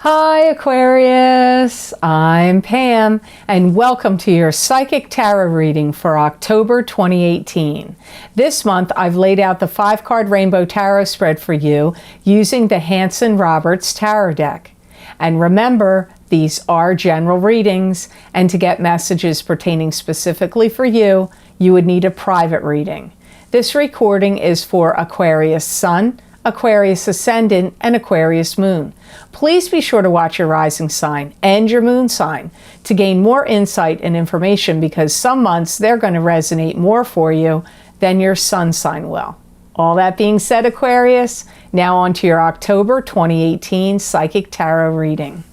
Hi Aquarius, I'm Pam and welcome to your Psychic Tarot reading for October 2018. This month I've laid out the 5-card Rainbow Tarot spread for you using the Hanson-Roberts Tarot deck. And remember, these are general readings, and to get messages pertaining specifically for you, you would need a private reading. This recording is for Aquarius Sun, Aquarius Ascendant, and Aquarius Moon. Please be sure to watch your rising sign and your moon sign to gain more insight and information, because some months they're going to resonate more for you than your sun sign will. All that being said, Aquarius, now on to your October 2018 Psychic Tarot reading.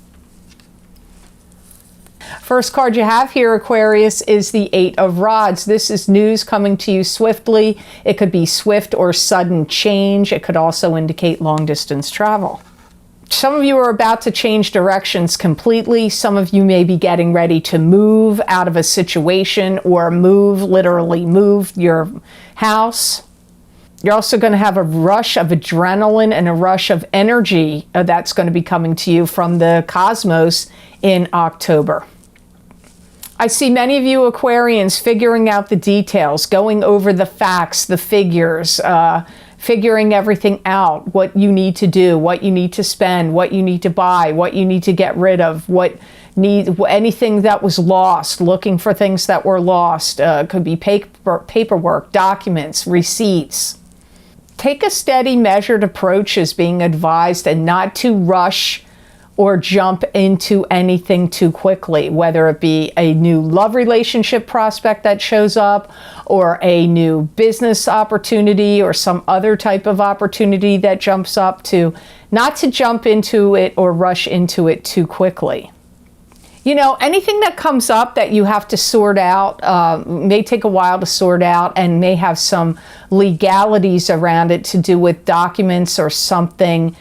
First card you have here, Aquarius, is the 8 of Rods. This is news coming to you swiftly. It could be swift or sudden change. It could also indicate long-distance travel. Some of you are about to change directions completely. Some of you may be getting ready to move out of a situation, or literally move your house. You're also going to have a rush of adrenaline and a rush of energy that's going to be coming to you from the cosmos in October. I see many of you Aquarians figuring out the details, going over the facts, the figures, figuring everything out, what you need to do, what you need to spend, what you need to buy, what you need to get rid of, anything that was lost, looking for things that were lost. Could be paperwork, documents, receipts. Take a steady, measured approach is being advised, and not to rush or jump into anything too quickly, whether it be a new love relationship prospect that shows up, or a new business opportunity, or some other type of opportunity that jumps up, not to jump into it or rush into it too quickly. You know, anything that comes up that you have to sort out may take a while to sort out, and may have some legalities around it to do with documents or something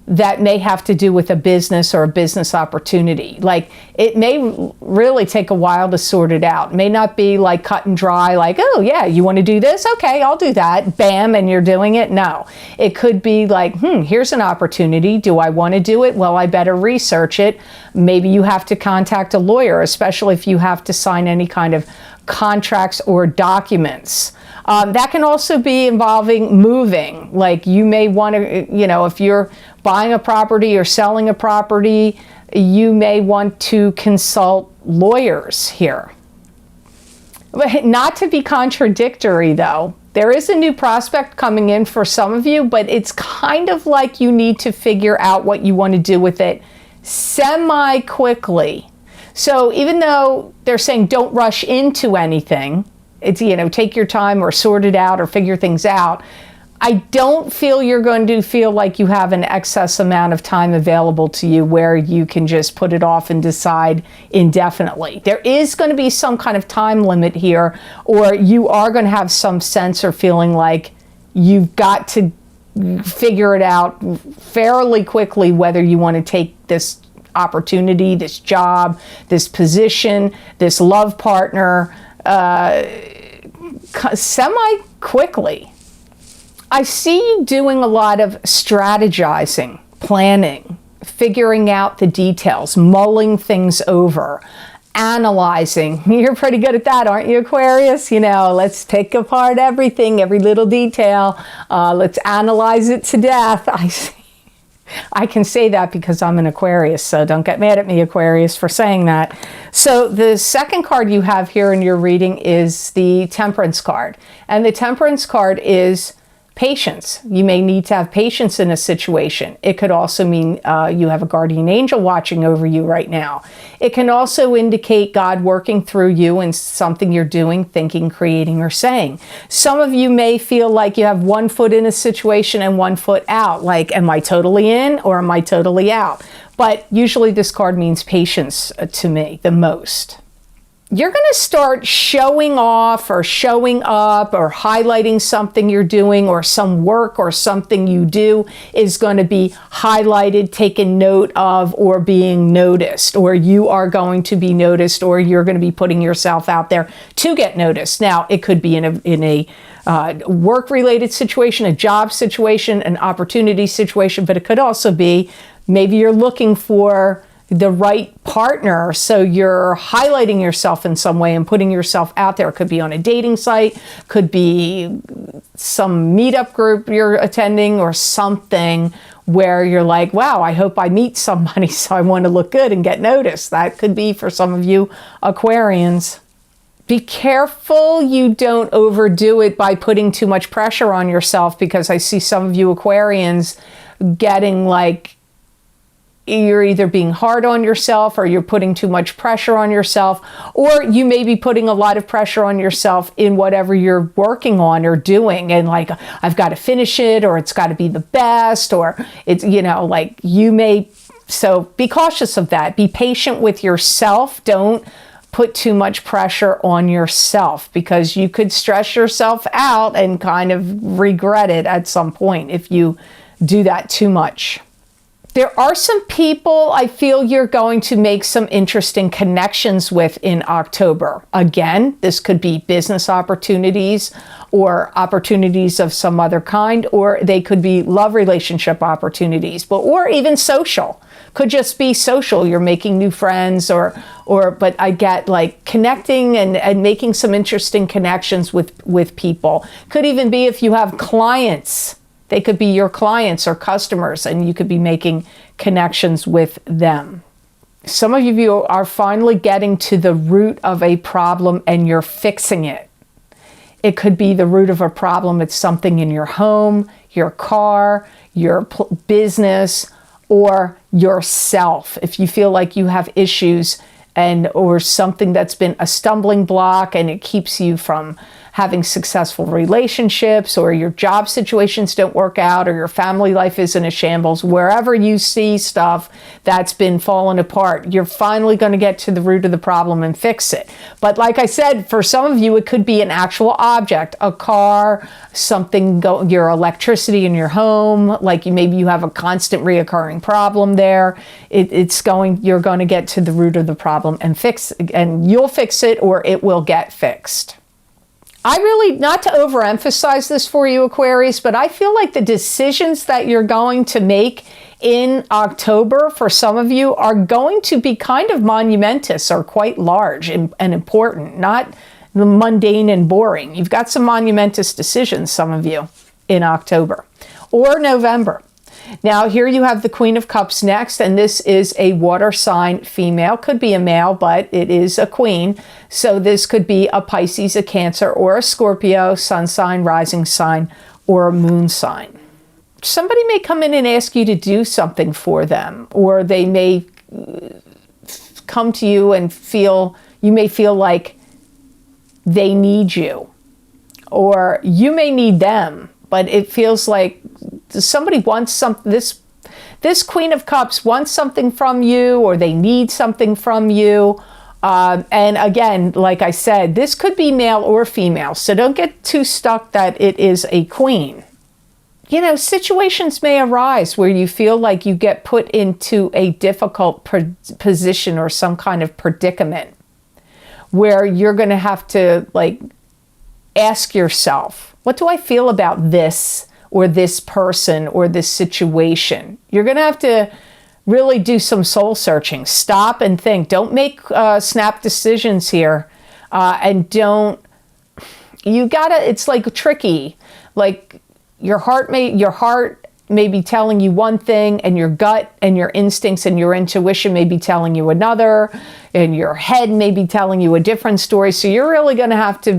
that may have to do with a business or a business opportunity. Like, it may really take a while to sort it out. It may not be like cut and dry, like, oh yeah, you want to do this? Okay, I'll do that. Bam, and you're doing it. No, it could be like, here's an opportunity. Do I want to do it? Well, I better research it. Maybe you have to contact a lawyer, especially if you have to sign any kind of contracts or documents. That can also be involving moving. Like, you may want to, if you're buying a property or selling a property, you may want to consult lawyers here. But not to be contradictory, though, there is a new prospect coming in for some of you, but it's kind of like you need to figure out what you want to do with it semi-quickly. So even though they're saying don't rush into anything, it's, take your time or sort it out or figure things out, I don't feel you're going to feel like you have an excess amount of time available to you where you can just put it off and decide indefinitely. There is going to be some kind of time limit here, or you are going to have some sense or feeling like you've got to figure it out fairly quickly whether you want to take this opportunity, this job, this position, this love partner, semi-quickly. I see you doing a lot of strategizing, planning, figuring out the details, mulling things over, analyzing. You're pretty good at that, aren't you, Aquarius? Let's take apart everything, every little detail. Let's analyze it to death. I can say that because I'm an Aquarius, so don't get mad at me, Aquarius, for saying that. So the second card you have here in your reading is the Temperance card. And the Temperance card is patience. You may need to have patience in a situation. It could also mean you have a guardian angel watching over you right now. It can also indicate God working through you in something you're doing, thinking, creating, or saying. Some of you may feel like you have one foot in a situation and one foot out. Like, am I totally in or am I totally out? But usually this card means patience to me the most. You're going to start showing off or showing up or highlighting something you're doing, or some work or something you do is going to be highlighted, taken note of, or being noticed, or you are going to be noticed, or you're going to be putting yourself out there to get noticed. Now, it could be in a work-related situation, a job situation, an opportunity situation, but it could also be Maybe you're looking for the right partner, so you're highlighting yourself in some way and putting yourself out there. It could be on a dating site, could be some meetup group you're attending, or something where you're like, wow, I hope I meet somebody, so I want to look good and get noticed. That could be for some of you Aquarians. Be careful you don't overdo it by putting too much pressure on yourself, because I see some of you Aquarians getting like, you're either being hard on yourself, or you're putting too much pressure on yourself, or you may be putting a lot of pressure on yourself in whatever you're working on or doing, and like, I've got to finish it, or it's got to be the best, or it's, you know, like you may, so be cautious of that. Be patient with yourself. Don't put too much pressure on yourself, because you could stress yourself out and kind of regret it at some point if you do that too much. There are some people I feel you're going to make some interesting connections with in October. Again, this could be business opportunities or opportunities of some other kind, or they could be love relationship opportunities, or even social. Could just be social. You're making new friends, but I get like connecting and making some interesting connections with people. Could even be if you have clients. They could be your clients or customers, and you could be making connections with them. Some of you are finally getting to the root of a problem and you're fixing it. It could be the root of a problem. It's something in your home, your car, your business, or yourself. If you feel like you have issues or something that's been a stumbling block and it keeps you from having successful relationships, or your job situations don't work out, or your family life is in a shambles, wherever you see stuff that's been falling apart, you're finally going to get to the root of the problem and fix it. But like I said, for some of you, it could be an actual object, a car, something, your electricity in your home, like maybe you have a constant reoccurring problem there. You're going to get to the root of the problem and you'll fix it, or it will get fixed. I really, not to overemphasize this for you, Aquarius, but I feel like the decisions that you're going to make in October for some of you are going to be kind of monumentous or quite large and important, not the mundane and boring. You've got some monumentous decisions, some of you, in October or November. Now, here you have the Queen of Cups next, and this is a water sign female. Could be a male, but it is a queen. So this could be a Pisces, a Cancer, or a Scorpio, sun sign, rising sign, or a moon sign. Somebody may come in and ask you to do something for them, or they may come to you and you may feel like they need you, or you may need them, but it feels like somebody wants something. This Queen of Cups wants something from you, or they need something from you. And again, like I said, this could be male or female, so don't get too stuck that it is a queen. You know, situations may arise where you feel like you get put into a difficult position or some kind of predicament where you're going to have to like ask yourself, what do I feel about this or this person or this situation? You're going to have to really do some soul searching. Stop and think. Don't make snap decisions here. It's like tricky. Like your heart may be telling you one thing, and your gut and your instincts and your intuition may be telling you another, and your head may be telling you a different story. So you're really going to have to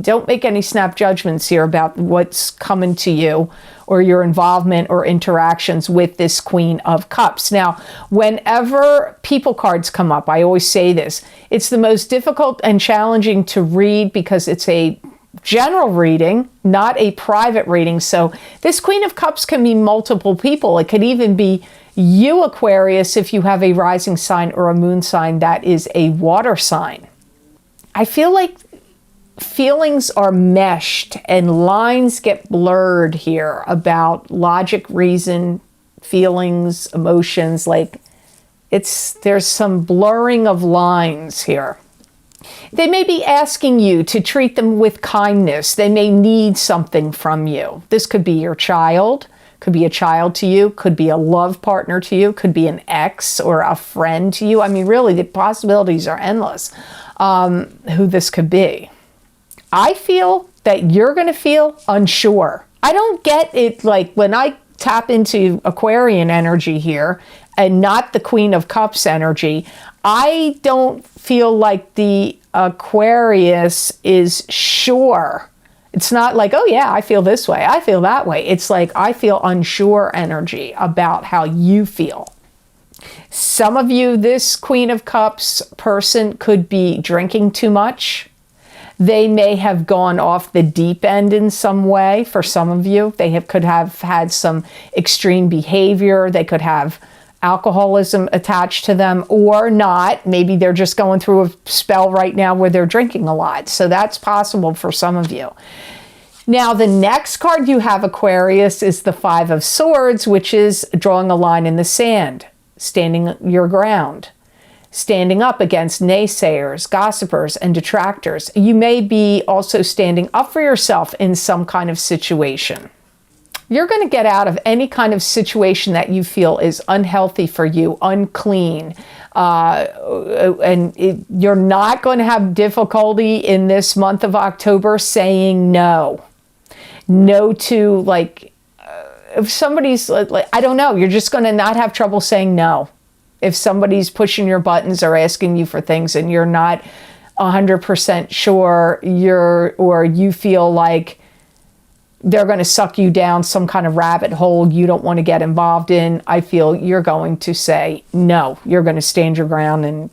don't make any snap judgments here about what's coming to you or your involvement or interactions with this Queen of Cups. Now, whenever people cards come up, I always say this, it's the most difficult and challenging to read because it's a general reading, not a private reading. So this Queen of Cups can be multiple people. It could even be you, Aquarius, if you have a rising sign or a moon sign that is a water sign. I feel like feelings are meshed and lines get blurred here about logic, reason, feelings, emotions. Like there's some blurring of lines here. They may be asking you to treat them with kindness. They may need something from you. This could be your child, Could be a child to you, could be a love partner to you, could be an ex or a friend to you. I mean, really, the possibilities are endless, who this could be. I feel that you're going to feel unsure. I don't get it, like when I tap into Aquarian energy here and not the Queen of Cups energy, I don't feel like the Aquarius is sure. It's not like, oh yeah, I feel this way, I feel that way. It's like, I feel unsure energy about how you feel. Some of you, this Queen of Cups person could be drinking too much. They may have gone off the deep end in some way. For some of you, they could have had some extreme behavior. They could have alcoholism attached to them or not. Maybe they're just going through a spell right now where they're drinking a lot. So that's possible for some of you. Now, the next card you have, Aquarius, is the Five of Swords, which is drawing a line in the sand, standing your ground, standing up against naysayers, gossipers, and detractors. You may be also standing up for yourself in some kind of situation. You're going to get out of any kind of situation that you feel is unhealthy for you, unclean, you're not going to have difficulty in this month of October saying no. No to, like, if somebody's, like, I don't know, you're just going to not have trouble saying no. If somebody's pushing your buttons or asking you for things and you're not 100% sure, or you feel like they're going to suck you down some kind of rabbit hole you don't want to get involved in, I feel you're going to say no. You're going to stand your ground and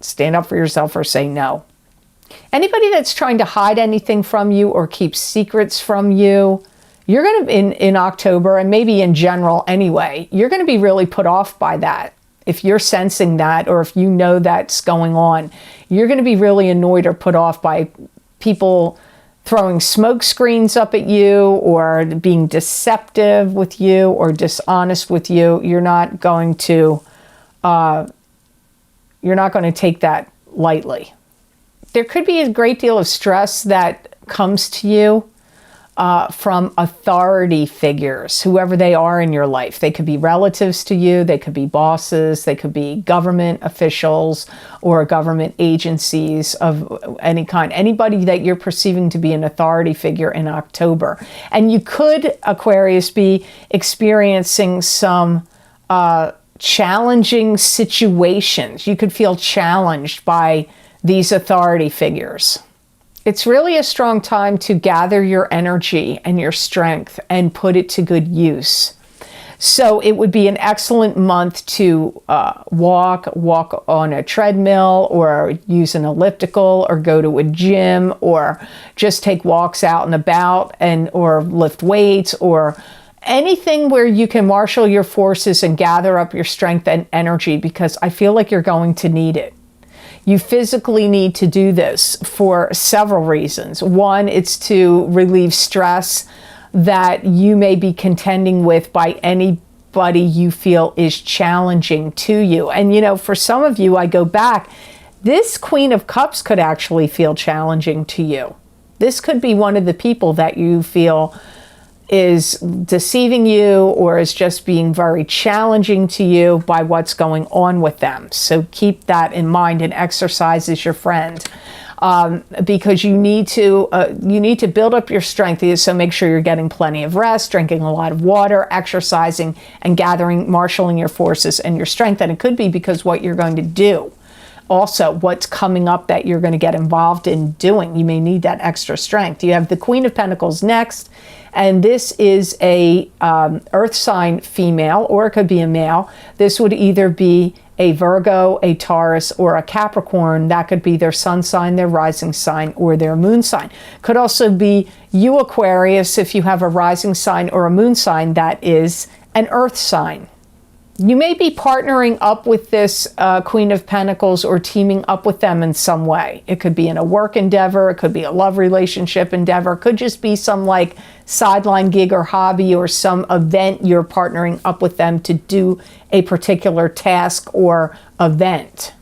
stand up for yourself or say no. Anybody that's trying to hide anything from you or keep secrets from you, you're going to, in October, and maybe in general anyway, you're going to be really put off by that. If you're sensing that, or if you know that's going on, you're going to be really annoyed or put off by people throwing smoke screens up at you, or being deceptive with you, or dishonest with you. You're not going to take that lightly. There could be a great deal of stress that comes to you from authority figures, whoever they are in your life. They could be relatives to you, they could be bosses, they could be government officials or government agencies of any kind. Anybody that you're perceiving to be an authority figure in October. And you could, Aquarius, be experiencing some challenging situations. You could feel challenged by these authority figures. It's really a strong time to gather your energy and your strength and put it to good use. So it would be an excellent month to walk on a treadmill, or use an elliptical, or go to a gym, or just take walks out and about, or lift weights, or anything where you can marshal your forces and gather up your strength and energy, because I feel like you're going to need it. You physically need to do this for several reasons. One, it's to relieve stress that you may be contending with by anybody you feel is challenging to you. And, you know, for some of you, I go back, this Queen of Cups could actually feel challenging to you. This could be one of the people that you feel is deceiving you, or is just being very challenging to you by what's going on with them. So keep that in mind and exercise as your friend, because you need to build up your strength. So make sure you're getting plenty of rest, drinking a lot of water, exercising, and marshaling your forces and your strength. And it could be because what you're going to do. Also, what's coming up that you're going to get involved in doing. You may need that extra strength. You have the Queen of Pentacles next, and this is a earth sign female, or it could be a male. This would either be a Virgo, a Taurus, or a Capricorn. That could be their sun sign, their rising sign, or their moon sign. Could also be you, Aquarius, if you have a rising sign or a moon sign that is an earth sign. You may be partnering up with this Queen of Pentacles, or teaming up with them in some way. It could be in a work endeavor, it could be a love relationship endeavor, it could just be some like sideline gig or hobby, or some event you're partnering up with them to do a particular task or event.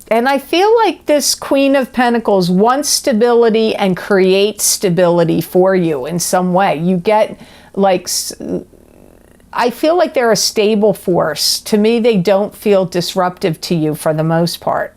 And I feel like this Queen of Pentacles wants stability and creates stability for you in some way. You get like I feel like they're a stable force. To me, they don't feel disruptive to you for the most part.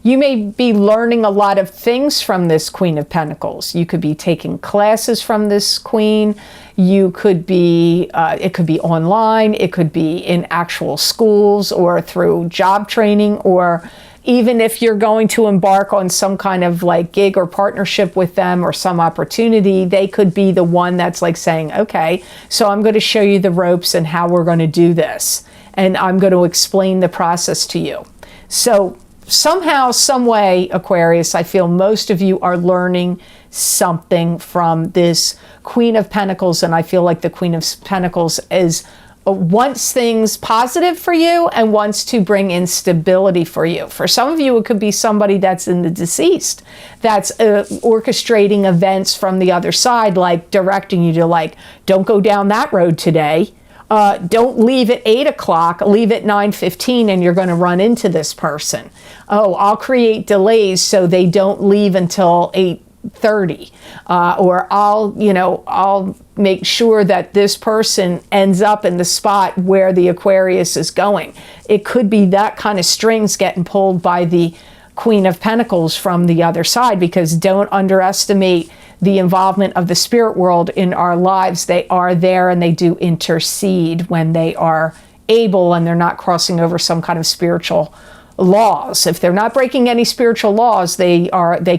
You may be learning a lot of things from this Queen of Pentacles. You could be taking classes from this Queen. You could be, it could be online, it could be in actual schools or through job training, or even if you're going to embark on some kind of like gig or partnership with them or some opportunity, they could be the one that's like saying, okay, so I'm going to show you the ropes and how we're going to do this. And I'm going to explain the process to you. So somehow, some way, Aquarius, I feel most of you are learning something from this Queen of Pentacles. And I feel like the Queen of Pentacles is wants things positive for you and wants to bring in stability for you. For some of you, it could be somebody that's in the deceased, that's orchestrating events from the other side, like directing you to like, don't go down that road today. Don't leave at 8 o'clock, leave at 9:15 and you're going to run into this person. Oh, I'll create delays so they don't leave until 8:30. Or I'll make sure that this person ends up in the spot where the Aquarius is going. It could be that kind of strings getting pulled by the Queen of Pentacles from the other side, because don't underestimate the involvement of the spirit world in our lives. They are there and they do intercede when they are able and they're not crossing over some kind of spiritual laws. If they're not breaking any spiritual laws, they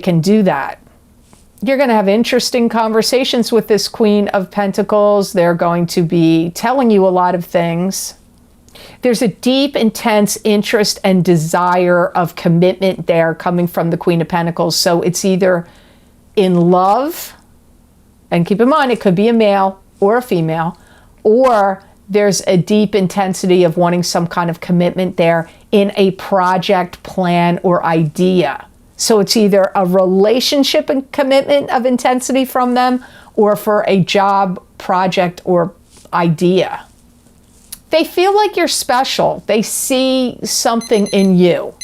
can do that. You're going to have interesting conversations with this Queen of Pentacles. They're going to be telling you a lot of things. There's a deep, intense interest and desire of commitment there coming from the Queen of Pentacles. So it's either in love, and keep in mind, it could be a male or a female, or there's a deep intensity of wanting some kind of commitment there in a project, plan, or idea. So it's either a relationship and commitment of intensity from them, or for a job, project, or idea. They feel like you're special. They see something in you.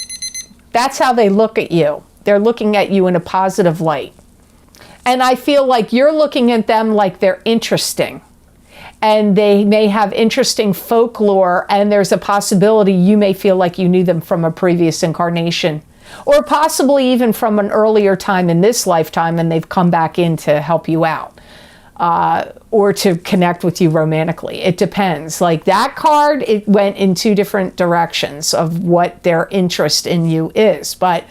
That's how they look at you. They're looking at you in a positive light. And I feel like you're looking at them like they're interesting. And they may have interesting folklore, and there's a possibility you may feel like you knew them from a previous incarnation, or possibly even from an earlier time in this lifetime, and they've come back in to help you out, or to connect with you romantically. It depends. Like that card, it went in two different directions of what their interest in you is, but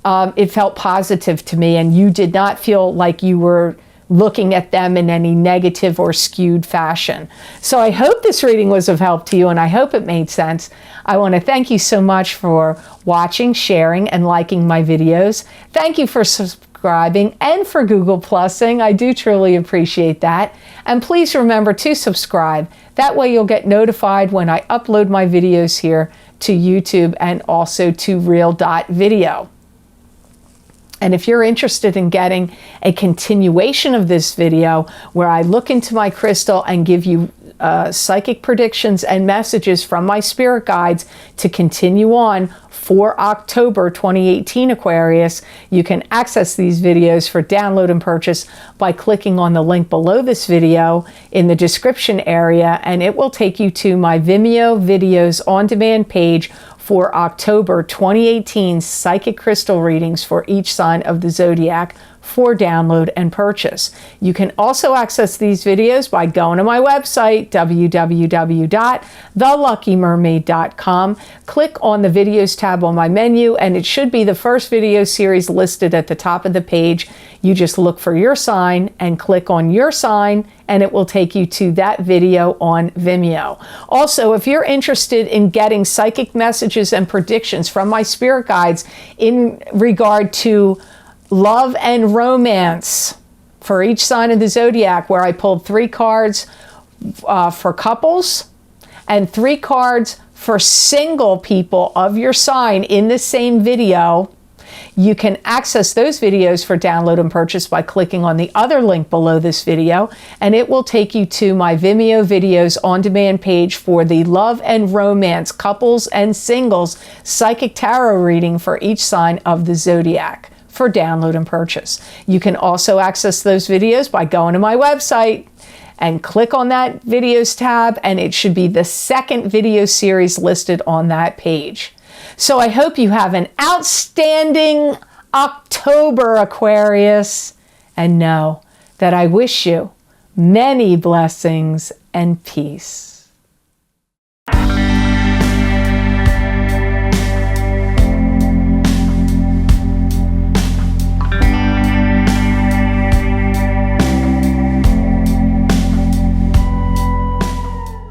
it felt positive to me, and you did not feel like you were looking at them in any negative or skewed fashion. So I hope this reading was of help to you, and I hope it made sense. I want to thank you so much for watching, sharing, and liking my videos. Thank you for subscribing and for Google Plusing. I do truly appreciate that. And please remember to subscribe. That way you'll get notified when I upload my videos here to YouTube and also to Real Dot Video. And if you're interested in getting a continuation of this video where I look into my crystal and give you psychic predictions and messages from my spirit guides to continue on for October 2018 Aquarius, you can access these videos for download and purchase by clicking on the link below this video in the description area, and it will take you to my Vimeo videos on demand page for October 2018 psychic crystal readings for each sign of the zodiac for download and purchase. You can also access these videos by going to my website, www.theluckymermaid.com. Click on the videos tab on my menu, and it should be the first video series listed at the top of the page. You just look for your sign and click on your sign, and it will take you to that video on Vimeo. Also, if you're interested in getting psychic messages and predictions from my spirit guides in regard to love and romance for each sign of the zodiac, where I pulled 3 cards for couples and 3 cards for single people of your sign in the same video, you can access those videos for download and purchase by clicking on the other link below this video, and it will take you to my Vimeo videos on demand page for the love and romance couples and singles psychic tarot reading for each sign of the zodiac for download and purchase. You can also access those videos by going to my website and click on that videos tab, and it should be the second video series listed on that page. So I hope you have an outstanding October, Aquarius, and know that I wish you many blessings and peace.